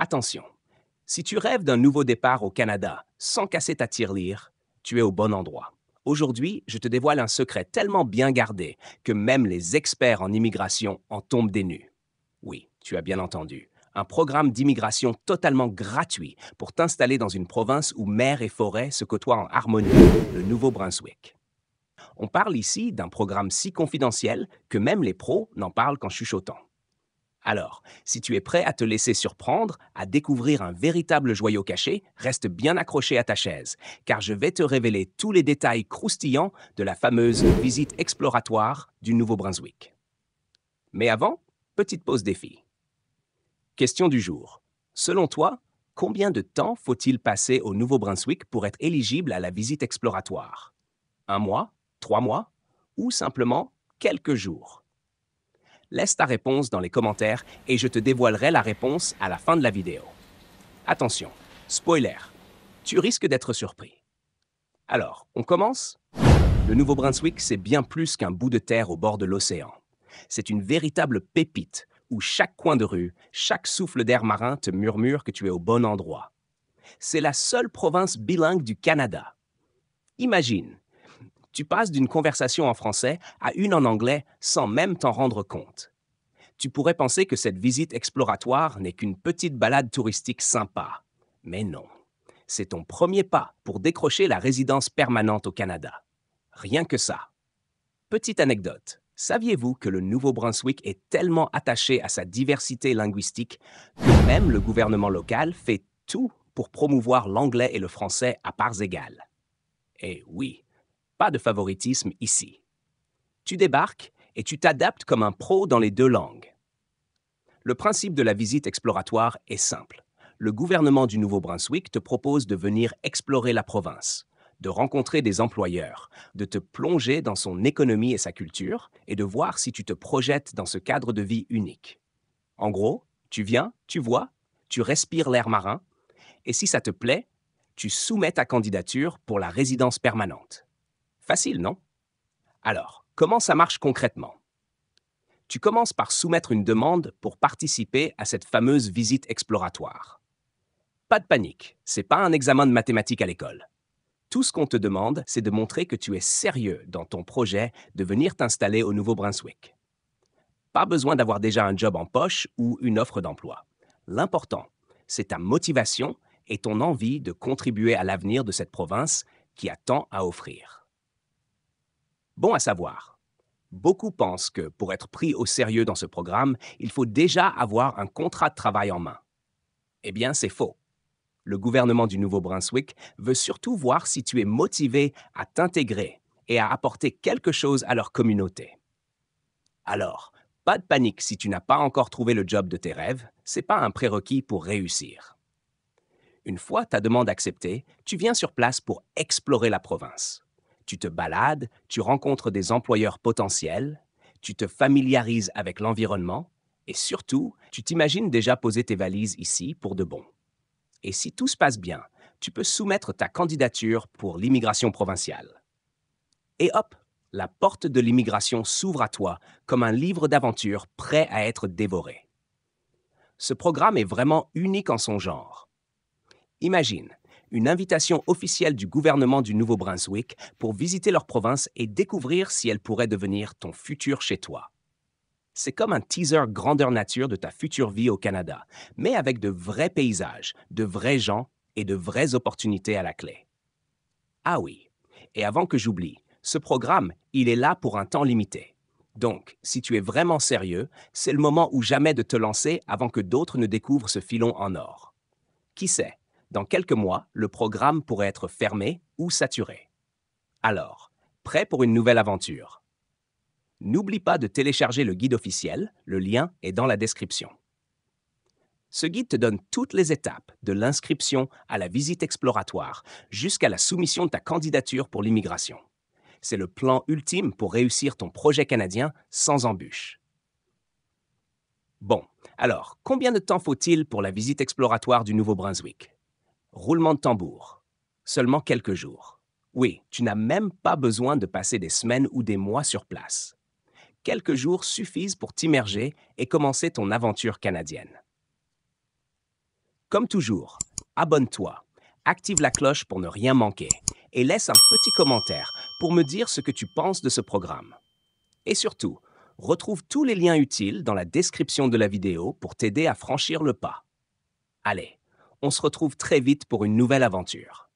Attention, si tu rêves d'un nouveau départ au Canada sans casser ta tirelire, tu es au bon endroit. Aujourd'hui, je te dévoile un secret tellement bien gardé que même les experts en immigration en tombent des nues. Oui, tu as bien entendu. Un programme d'immigration totalement gratuit pour t'installer dans une province où mer et forêt se côtoient en harmonie, le Nouveau-Brunswick. On parle ici d'un programme si confidentiel que même les pros n'en parlent qu'en chuchotant. Alors, si tu es prêt à te laisser surprendre, à découvrir un véritable joyau caché, reste bien accroché à ta chaise, car je vais te révéler tous les détails croustillants de la fameuse visite exploratoire du Nouveau-Brunswick. Mais avant, petite pause défi. Question du jour. Selon toi, combien de temps faut-il passer au Nouveau-Brunswick pour être éligible à la visite exploratoire? Un mois? 3 mois? Ou simplement quelques jours? Laisse ta réponse dans les commentaires et je te dévoilerai la réponse à la fin de la vidéo. Attention, spoiler, tu risques d'être surpris. Alors, on commence? Le Nouveau-Brunswick, c'est bien plus qu'un bout de terre au bord de l'océan. C'est une véritable pépite où chaque coin de rue, chaque souffle d'air marin te murmure que tu es au bon endroit. C'est la seule province bilingue du Canada. Imagine, tu passes d'une conversation en français à une en anglais sans même t'en rendre compte. Tu pourrais penser que cette visite exploratoire n'est qu'une petite balade touristique sympa. Mais non. C'est ton premier pas pour décrocher la résidence permanente au Canada. Rien que ça. Petite anecdote. Saviez-vous que le Nouveau-Brunswick est tellement attaché à sa diversité linguistique que même le gouvernement local fait tout pour promouvoir l'anglais et le français à parts égales? Et oui, pas de favoritisme ici. Tu débarques et tu t'adaptes comme un pro dans les deux langues. Le principe de la visite exploratoire est simple. Le gouvernement du Nouveau-Brunswick te propose de venir explorer la province, de rencontrer des employeurs, de te plonger dans son économie et sa culture, et de voir si tu te projettes dans ce cadre de vie unique. En gros, tu viens, tu vois, tu respires l'air marin, et si ça te plaît, tu soumets ta candidature pour la résidence permanente. Facile, non? Alors, comment ça marche concrètement? Tu commences par soumettre une demande pour participer à cette fameuse visite exploratoire. Pas de panique, c'est pas un examen de mathématiques à l'école. Tout ce qu'on te demande, c'est de montrer que tu es sérieux dans ton projet de venir t'installer au Nouveau-Brunswick. Pas besoin d'avoir déjà un job en poche ou une offre d'emploi. L'important, c'est ta motivation et ton envie de contribuer à l'avenir de cette province qui a tant à offrir. Bon à savoir. Beaucoup pensent que pour être pris au sérieux dans ce programme, il faut déjà avoir un contrat de travail en main. Eh bien, c'est faux. Le gouvernement du Nouveau-Brunswick veut surtout voir si tu es motivé à t'intégrer et à apporter quelque chose à leur communauté. Alors, pas de panique si tu n'as pas encore trouvé le job de tes rêves, c'est pas un prérequis pour réussir. Une fois ta demande acceptée, tu viens sur place pour explorer la province. Tu te balades, tu rencontres des employeurs potentiels, tu te familiarises avec l'environnement et surtout, tu t'imagines déjà poser tes valises ici pour de bon. Et si tout se passe bien, tu peux soumettre ta candidature pour l'immigration provinciale. Et hop, la porte de l'immigration s'ouvre à toi comme un livre d'aventure prêt à être dévoré. Ce programme est vraiment unique en son genre. Imagine, une invitation officielle du gouvernement du Nouveau-Brunswick pour visiter leur province et découvrir si elle pourrait devenir ton futur chez toi. C'est comme un teaser grandeur nature de ta future vie au Canada, mais avec de vrais paysages, de vrais gens et de vraies opportunités à la clé. Ah oui, et avant que j'oublie, ce programme, il est là pour un temps limité. Donc, si tu es vraiment sérieux, c'est le moment ou jamais de te lancer avant que d'autres ne découvrent ce filon en or. Qui sait, dans quelques mois, le programme pourrait être fermé ou saturé. Alors, prêt pour une nouvelle aventure? N'oublie pas de télécharger le guide officiel, le lien est dans la description. Ce guide te donne toutes les étapes, de l'inscription à la visite exploratoire jusqu'à la soumission de ta candidature pour l'immigration. C'est le plan ultime pour réussir ton projet canadien sans embûche. Bon, alors, combien de temps faut-il pour la visite exploratoire du Nouveau-Brunswick? Roulement de tambour. Seulement quelques jours. Oui, tu n'as même pas besoin de passer des semaines ou des mois sur place. Quelques jours suffisent pour t'immerger et commencer ton aventure canadienne. Comme toujours, abonne-toi, active la cloche pour ne rien manquer et laisse un petit commentaire pour me dire ce que tu penses de ce programme. Et surtout, retrouve tous les liens utiles dans la description de la vidéo pour t'aider à franchir le pas. Allez, on se retrouve très vite pour une nouvelle aventure.